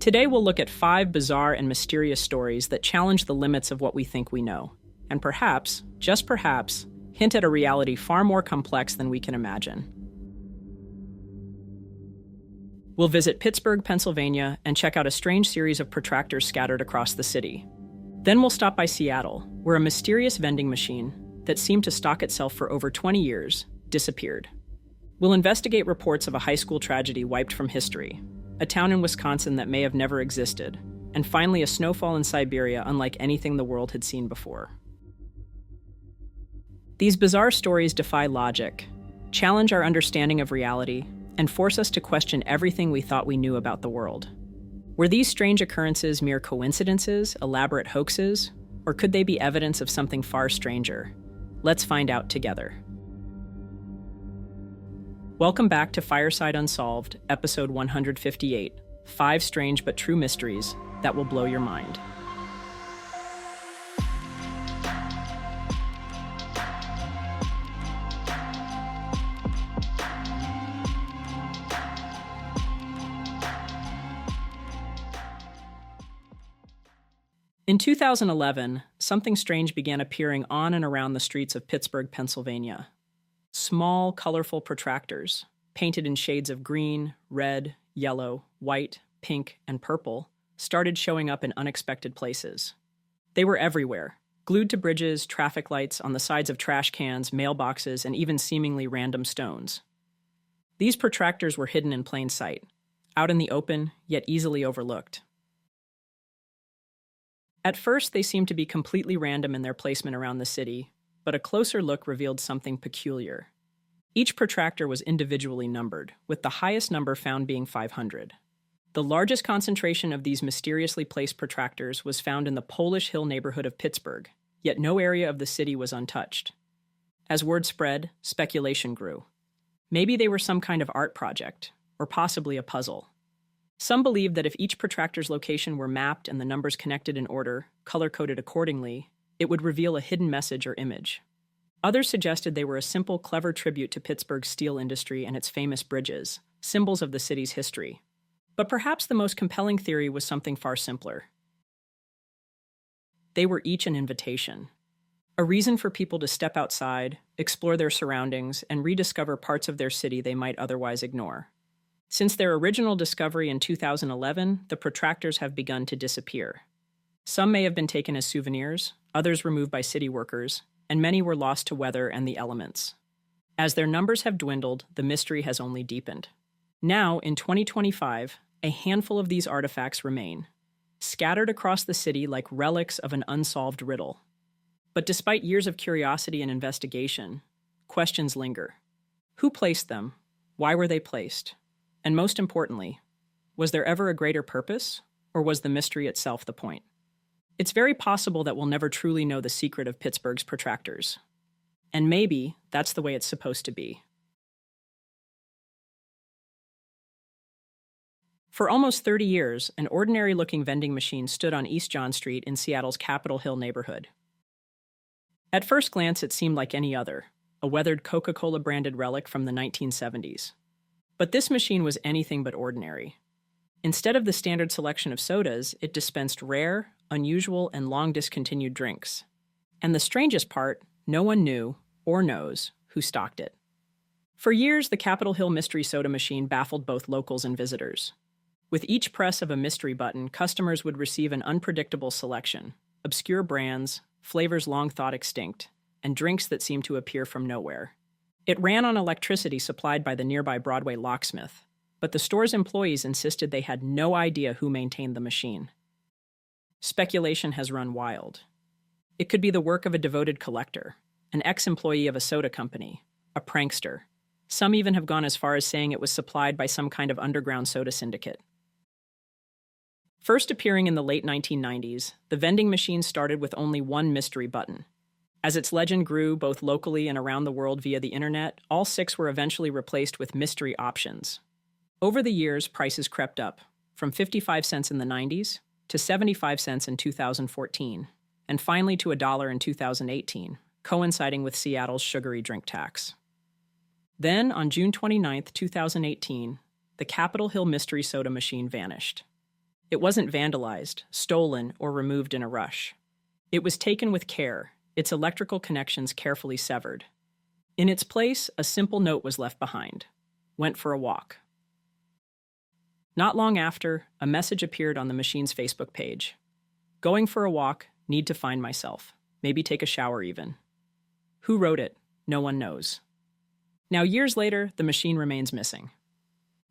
Today we'll look at 5 bizarre and mysterious stories that challenge the limits of what we think we know, and perhaps, just perhaps, hint at a reality far more complex than we can imagine. We'll visit Pittsburgh, Pennsylvania, and check out a strange series of protractors scattered across the city. Then we'll stop by Seattle, where a mysterious vending machine that seemed to stock itself for over 20 years disappeared. We'll investigate reports of a high school tragedy wiped from history, a town in Wisconsin that may have never existed, and finally a snowfall in Siberia unlike anything the world had seen before. These bizarre stories defy logic, challenge our understanding of reality, and force us to question everything we thought we knew about the world. Were these strange occurrences mere coincidences, elaborate hoaxes, or could they be evidence of something far stranger? Let's find out together. Welcome back to Fireside Unsolved, episode 158, 5 strange but true mysteries that will blow your mind. In 2011, something strange began appearing on and around the streets of Pittsburgh, Pennsylvania. Small, colorful protractors, painted in shades of green, red, yellow, white, pink, and purple, started showing up in unexpected places. They were everywhere, glued to bridges, traffic lights, on the sides of trash cans, mailboxes, and even seemingly random stones. These protractors were hidden in plain sight, out in the open, yet easily overlooked. At first, they seemed to be completely random in their placement around the city, but a closer look revealed something peculiar. Each protractor was individually numbered, with the highest number found being 500. The largest concentration of these mysteriously placed protractors was found in the Polish Hill neighborhood of Pittsburgh, yet no area of the city was untouched. As word spread, speculation grew. Maybe they were some kind of art project, or possibly a puzzle. Some believed that if each protractor's location were mapped and the numbers connected in order, color-coded accordingly, it would reveal a hidden message or image. Others suggested they were a simple, clever tribute to Pittsburgh's steel industry and its famous bridges, symbols of the city's history. But perhaps the most compelling theory was something far simpler. They were each an invitation. A reason for people to step outside, explore their surroundings, and rediscover parts of their city they might otherwise ignore. Since their original discovery in 2011, the protractors have begun to disappear. Some may have been taken as souvenirs, others removed by city workers, and many were lost to weather and the elements. As their numbers have dwindled, the mystery has only deepened. Now, in 2025, a handful of these artifacts remain, scattered across the city like relics of an unsolved riddle. But despite years of curiosity and investigation, questions linger. Who placed them? Why were they placed? And most importantly, was there ever a greater purpose, or was the mystery itself the point? It's very possible that we'll never truly know the secret of Pittsburgh's protractors. And maybe that's the way it's supposed to be. For almost 30 years, an ordinary-looking vending machine stood on East John Street in Seattle's Capitol Hill neighborhood. At first glance, it seemed like any other, a weathered Coca-Cola-branded relic from the 1970s. But this machine was anything but ordinary. Instead of the standard selection of sodas, it dispensed rare, unusual, and long-discontinued drinks. And the strangest part, no one knew, or knows, who stocked it. For years, the Capitol Hill mystery soda machine baffled both locals and visitors. With each press of a mystery button, customers would receive an unpredictable selection, obscure brands, flavors long thought extinct, and drinks that seemed to appear from nowhere. It ran on electricity supplied by the nearby Broadway locksmith, but the store's employees insisted they had no idea who maintained the machine. Speculation has run wild. It could be the work of a devoted collector, an ex-employee of a soda company, a prankster. Some even have gone as far as saying it was supplied by some kind of underground soda syndicate. First appearing in the late 1990s, the vending machine started with only one mystery button. As its legend grew both locally and around the world via the internet, all 6 were eventually replaced with mystery options. Over the years, prices crept up, from 55 cents in the 90s to 75 cents in 2014, and finally to $1 in 2018, coinciding with Seattle's sugary drink tax. Then, on June 29, 2018, the Capitol Hill mystery soda machine vanished. It wasn't vandalized, stolen, or removed in a rush. It was taken with care, its electrical connections carefully severed. In its place, a simple note was left behind. Went for a walk. Not long after, a message appeared on the machine's Facebook page. Going for a walk, need to find myself. Maybe take a shower even. Who wrote it? No one knows. Now, years later, the machine remains missing.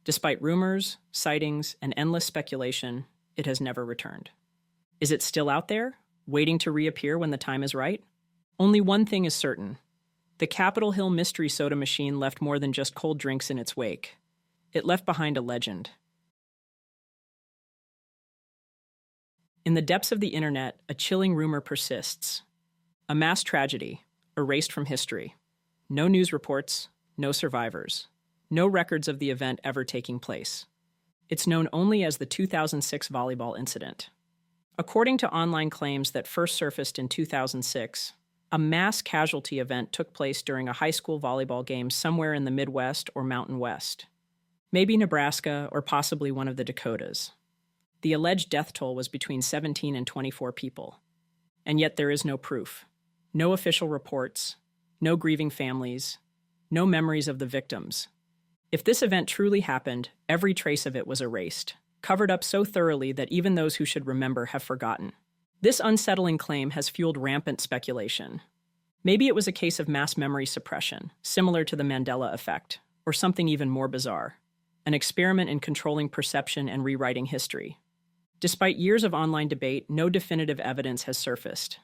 Despite rumors, sightings, and endless speculation, it has never returned. Is it still out there, waiting to reappear when the time is right? Only one thing is certain. The Capitol Hill mystery soda machine left more than just cold drinks in its wake. It left behind a legend. In the depths of the internet, a chilling rumor persists. A mass tragedy, erased from history. No news reports, no survivors. No records of the event ever taking place. It's known only as the 2006 Volleyball Incident. According to online claims that first surfaced in 2006, a mass casualty event took place during a high school volleyball game somewhere in the Midwest or Mountain West. Maybe Nebraska or possibly one of the Dakotas. The alleged death toll was between 17 and 24 people. And yet there is no proof. No official reports. No grieving families. No memories of the victims. If this event truly happened, every trace of it was erased, covered up so thoroughly that even those who should remember have forgotten. This unsettling claim has fueled rampant speculation. Maybe it was a case of mass memory suppression, similar to the Mandela effect, or something even more bizarre, an experiment in controlling perception and rewriting history. Despite years of online debate, no definitive evidence has surfaced.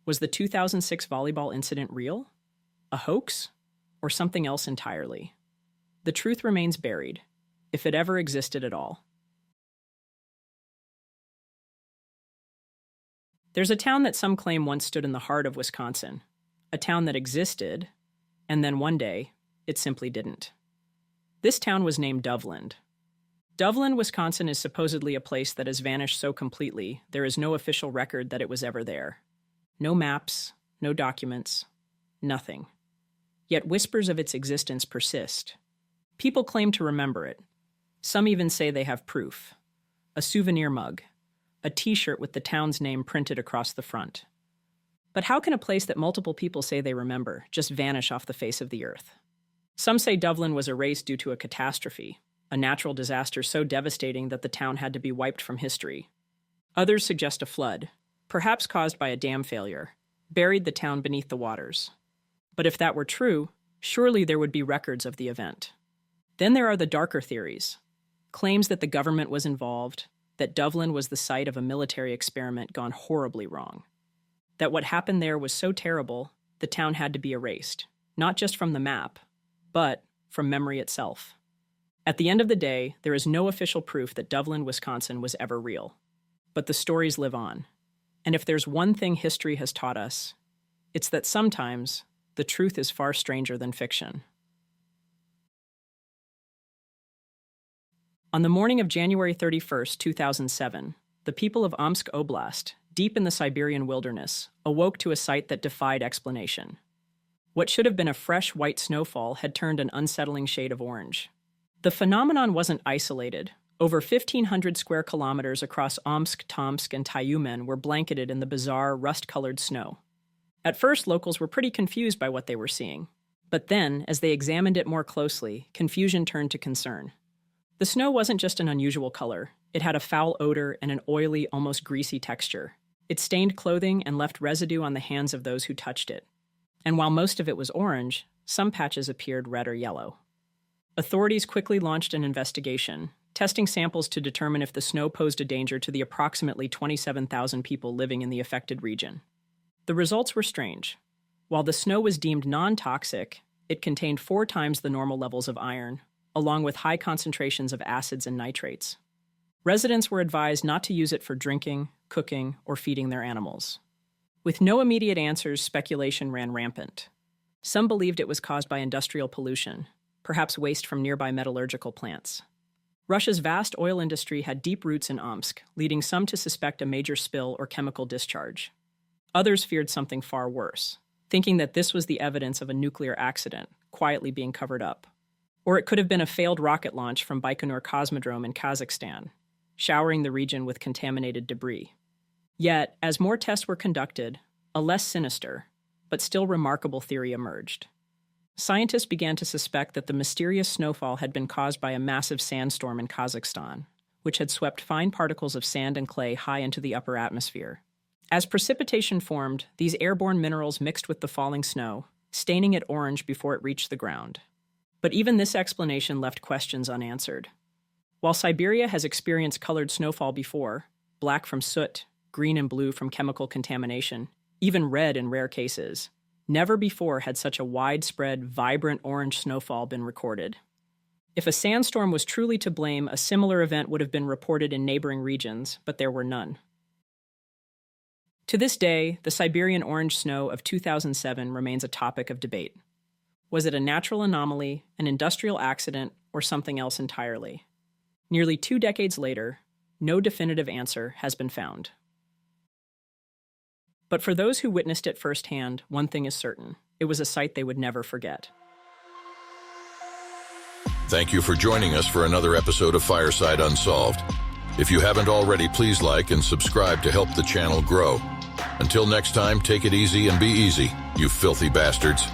Was the 2006 volleyball incident real? A hoax? Or something else entirely? The truth remains buried, if it ever existed at all. There's a town that some claim once stood in the heart of Wisconsin, a town that existed, and then one day, it simply didn't. This town was named Doveland. Doveland, Wisconsin is supposedly a place that has vanished so completely, there is no official record that it was ever there. No maps, no documents, nothing. Yet whispers of its existence persist. People claim to remember it. Some even say they have proof. A souvenir mug. A t-shirt with the town's name printed across the front. But how can a place that multiple people say they remember just vanish off the face of the earth? Some say Doveland was erased due to a catastrophe, a natural disaster so devastating that the town had to be wiped from history. Others suggest a flood, perhaps caused by a dam failure, buried the town beneath the waters. But if that were true, surely there would be records of the event. Then there are the darker theories. Claims that the government was involved, that Doveland was the site of a military experiment gone horribly wrong. That what happened there was so terrible, the town had to be erased, not just from the map, but from memory itself. At the end of the day, there is no official proof that Doveland, Wisconsin was ever real. But the stories live on. And if there's one thing history has taught us, it's that sometimes the truth is far stranger than fiction. On the morning of January 31st, 2007, the people of Omsk Oblast, deep in the Siberian wilderness, awoke to a sight that defied explanation. What should have been a fresh white snowfall had turned an unsettling shade of orange. The phenomenon wasn't isolated. Over 1,500 square kilometers across Omsk, Tomsk, and Tyumen were blanketed in the bizarre, rust-colored snow. At first, locals were pretty confused by what they were seeing. But then, as they examined it more closely, confusion turned to concern. The snow wasn't just an unusual color. It had a foul odor and an oily, almost greasy texture. It stained clothing and left residue on the hands of those who touched it. And while most of it was orange, some patches appeared red or yellow. Authorities quickly launched an investigation, testing samples to determine if the snow posed a danger to the approximately 27,000 people living in the affected region. The results were strange. While the snow was deemed non-toxic, it contained 4 times the normal levels of iron, along with high concentrations of acids and nitrates. Residents were advised not to use it for drinking, cooking, or feeding their animals. With no immediate answers, speculation ran rampant. Some believed it was caused by industrial pollution, perhaps waste from nearby metallurgical plants. Russia's vast oil industry had deep roots in Omsk, leading some to suspect a major spill or chemical discharge. Others feared something far worse, thinking that this was the evidence of a nuclear accident, quietly being covered up. Or it could have been a failed rocket launch from Baikonur Cosmodrome in Kazakhstan. showering the region with contaminated debris. Yet, as more tests were conducted, a less sinister, but still remarkable theory emerged. Scientists began to suspect that the mysterious snowfall had been caused by a massive sandstorm in Kazakhstan, which had swept fine particles of sand and clay high into the upper atmosphere. As precipitation formed, these airborne minerals mixed with the falling snow, staining it orange before it reached the ground. But even this explanation left questions unanswered. While Siberia has experienced colored snowfall before, black from soot, green and blue from chemical contamination, even red in rare cases, never before had such a widespread, vibrant orange snowfall been recorded. If a sandstorm was truly to blame, a similar event would have been reported in neighboring regions, but there were none. To this day, the Siberian Orange Snow of 2007 remains a topic of debate. Was it a natural anomaly, an industrial accident, or something else entirely? Nearly 2 decades later, no definitive answer has been found. But for those who witnessed it firsthand, one thing is certain: it was a sight they would never forget. Thank you for joining us for another episode of Fireside Unsolved. If you haven't already, please like and subscribe to help the channel grow. Until next time, take it easy and be easy, you filthy bastards.